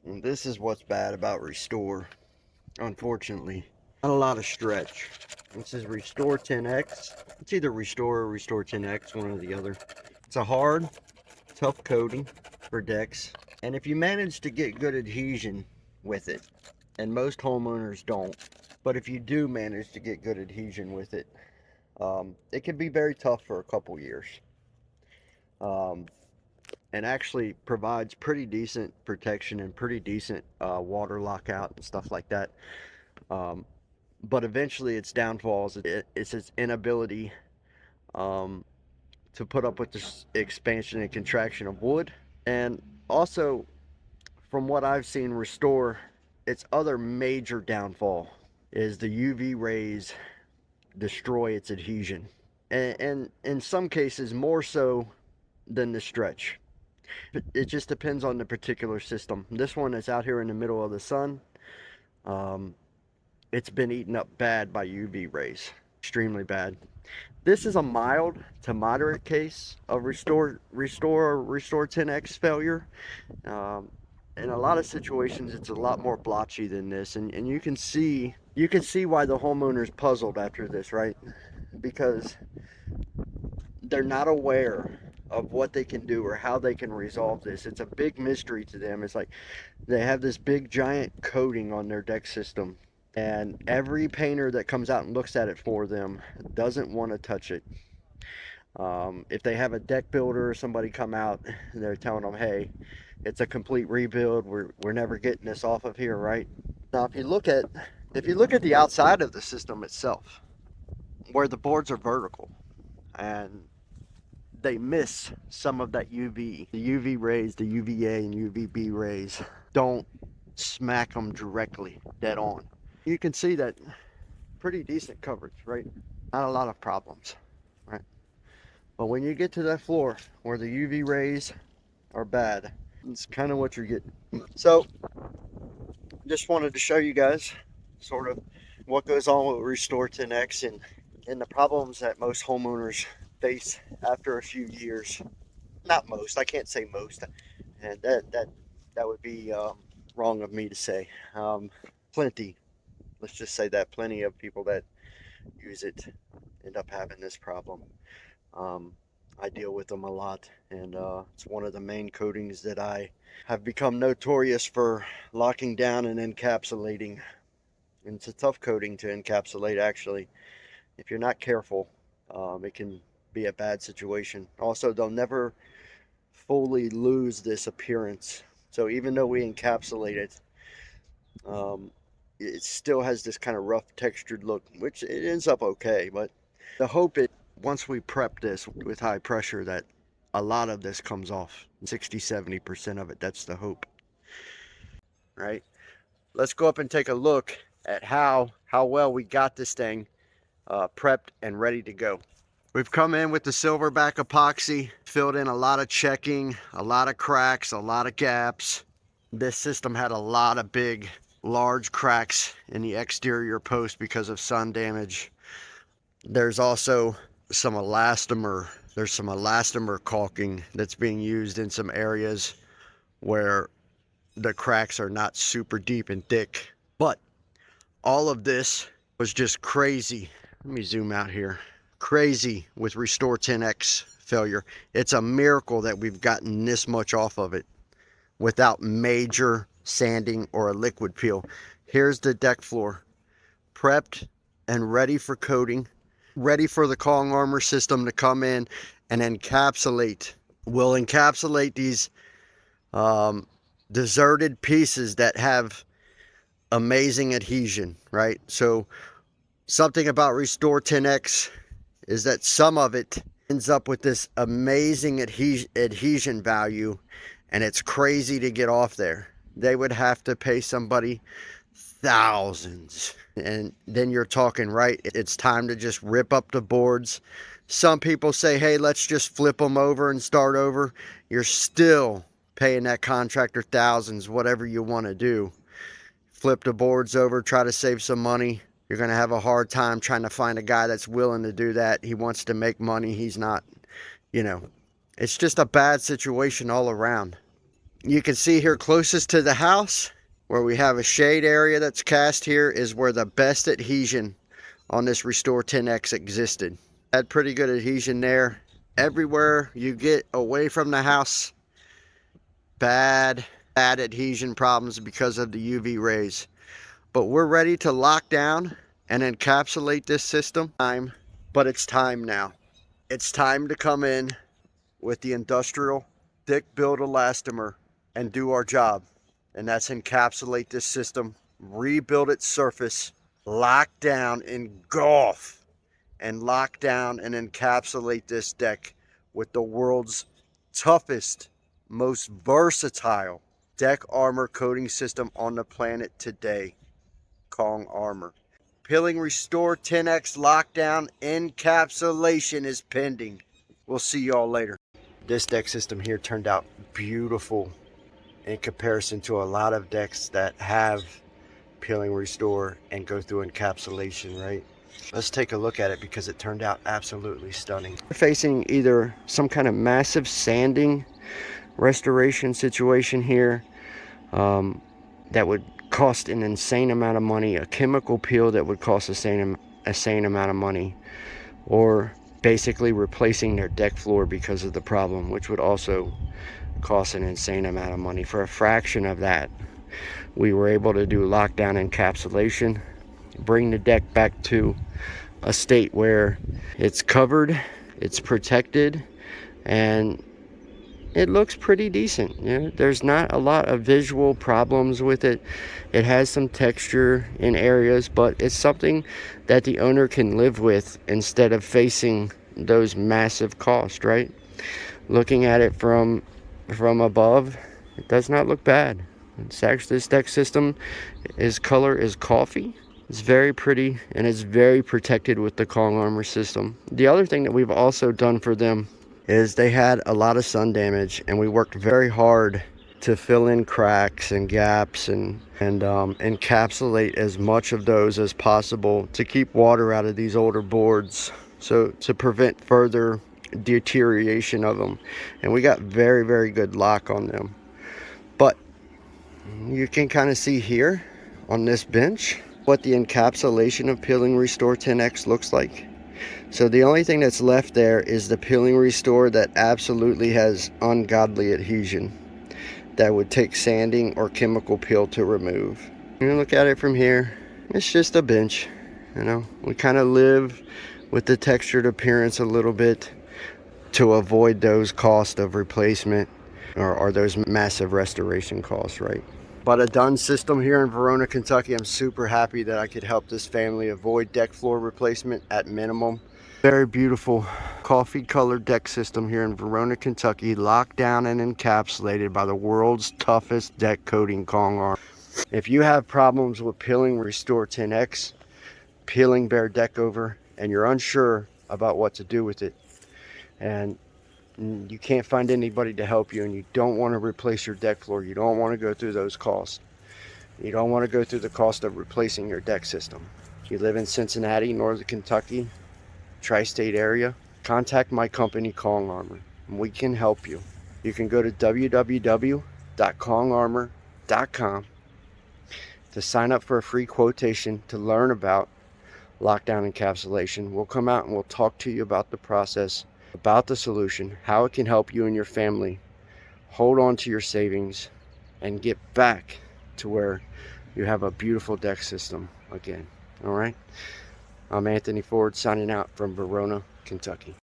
And this is what's bad about Restore, unfortunately. Not a lot of stretch. This is Restore 10X. It's either Restore or Restore 10X, one or the other. It's a hard, tough coating for decks. And if you manage to get good adhesion with it, and most homeowners don't, but if you do manage to get good adhesion with it, it can be very tough for a couple years. And actually provides pretty decent protection and pretty decent water lockout and stuff like that. But eventually its downfalls, it's its inability to put up with this expansion and contraction of wood. And also, from what I've seen Restore, its other major downfall is the UV rays destroy its adhesion. And in some cases, more so than the stretch. It just depends on the particular system. This one is out here in the middle of the sun. It's been eaten up bad by UV rays, extremely bad. This is a mild to moderate case of Restore 10X failure. In a lot of situations, it's a lot more blotchy than this, and you can see why the homeowner's puzzled after this, right? Because they're not aware of what they can do or how they can resolve this. It's a big mystery to them. It's like they have this big giant coating on their deck system, and every painter that comes out and looks at it for them doesn't want to touch it. If they have a deck builder or somebody come out, they're telling them, hey, it's a complete rebuild, we're never getting this off of here, right? Now if you look at the outside of the system itself, where the boards are vertical and they miss some of that UV. The UV rays, the UVA and UVB rays don't smack them directly dead on. You can see that pretty decent coverage, right? Not a lot of problems, right? But when you get to that floor where the UV rays are bad, it's kind of what you're getting. So just wanted to show you guys sort of what goes on with Restore 10X and the problems that most homeowners face after a few years. Not most, I can't say most, and that would be wrong of me to say. Plenty, let's just say that plenty of people that use it end up having this problem. I deal with them a lot, and it's one of the main coatings that I have become notorious for locking down and encapsulating. And it's a tough coating to encapsulate, actually. If you're not careful, it can be a bad situation. Also, they'll never fully lose this appearance. So even though we encapsulate it, it still has this kind of rough textured look, which it ends up okay. But the hope is once we prep this with high pressure that a lot of this comes off, 60-70% of it. That's the hope, right? Let's go up and take a look at how well we got this thing prepped and ready to go. We've come in with the silverback epoxy, filled in a lot of checking, a lot of cracks, a lot of gaps. This system had a lot of big, large cracks in the exterior post because of sun damage. There's also some elastomer. There's some elastomer caulking that's being used in some areas where the cracks are not super deep and thick. But all of this was just crazy. Let me zoom out here. Crazy with Restore 10X failure. It's a miracle that we've gotten this much off of it without major sanding or a liquid peel. Here's the deck floor, prepped and ready for coating, ready for the Kong Armor system to come in and encapsulate. We'll encapsulate these deserted pieces that have amazing adhesion, right? So something about Restore 10X is that some of it ends up with this amazing adhesion value, and it's crazy to get off there. They would have to pay somebody thousands, and then you're talking, right, it's time to just rip up the boards. Some people say, hey, let's just flip them over and start over. You're still paying that contractor thousands, whatever you want to do. Flip the boards over, try to save some money. You're going to have a hard time trying to find a guy that's willing to do that. He wants to make money. He's not, it's just a bad situation all around. You can see here closest to the house where we have a shade area that's cast here is where the best adhesion on this Restore 10X existed. Had pretty good adhesion there. Everywhere you get away from the house, bad adhesion problems because of the UV rays. But we're ready to lock down and encapsulate this system. But it's time now. It's time to come in with the industrial thick build elastomer and do our job. And that's encapsulate this system, rebuild its surface, lock down, engulf, and lock down and encapsulate this deck with the world's toughest, most versatile deck armor coating system on the planet today, Kong Armor. Peeling Restore 10X lockdown encapsulation is pending. We'll see y'all later. This deck system here turned out beautiful in comparison to a lot of decks that have Peeling Restore and go through encapsulation, right? Let's take a look at it because it turned out absolutely stunning. We're facing either some kind of massive sanding restoration situation here that would cost an insane amount of money, a chemical peel that would cost a sane amount of money, or basically replacing their deck floor because of the problem, which would also cost an insane amount of money. For a fraction of that, we were able to do lockdown encapsulation, bring the deck back to a state where it's covered, it's protected, and it looks pretty decent. You know, there's not a lot of visual problems with it. It has some texture in areas, but it's something that the owner can live with instead of facing those massive costs, right? Looking at it from above, it does not look bad. It's actually, this deck system, its color is coffee. It's very pretty and it's very protected with the Kong Armor system. The other thing that we've also done for them is they had a lot of sun damage, and we worked very hard to fill in cracks and gaps and encapsulate as much of those as possible to keep water out of these older boards, so to prevent further deterioration of them. And we got very good lock on them. But you can kind of see here on this bench what the encapsulation of Peeling Restore 10X looks like. So the only thing that's left there is the Peeling Restore that absolutely has ungodly adhesion that would take sanding or chemical peel to remove. You look at it from here, it's just a bench. You know, we kind of live with the textured appearance a little bit to avoid those costs of replacement or those massive restoration costs, right? But a done system here in Verona, Kentucky. I'm super happy that I could help this family avoid deck floor replacement at minimum. Very beautiful coffee colored deck system here in Verona, Kentucky, locked down and encapsulated by the world's toughest deck coating, Kong Armor. If you have problems with Peeling Restore 10X, peeling bare deck over, and you're unsure about what to do with it, and you can't find anybody to help you, and you don't want to replace your deck floor, you don't want to go through those costs, you don't want to go through the cost of replacing your deck system, you live in Cincinnati, Northern Kentucky, tri-state area, contact my company, Kong Armor, and we can help you. You can go to www.kongarmor.com to sign up for a free quotation to learn about lockdown encapsulation. We'll come out and we'll talk to you about the process, about the solution, how it can help you and your family hold on to your savings and get back to where you have a beautiful deck system again. All right, I'm Anthony Ford signing out from Verona, Kentucky.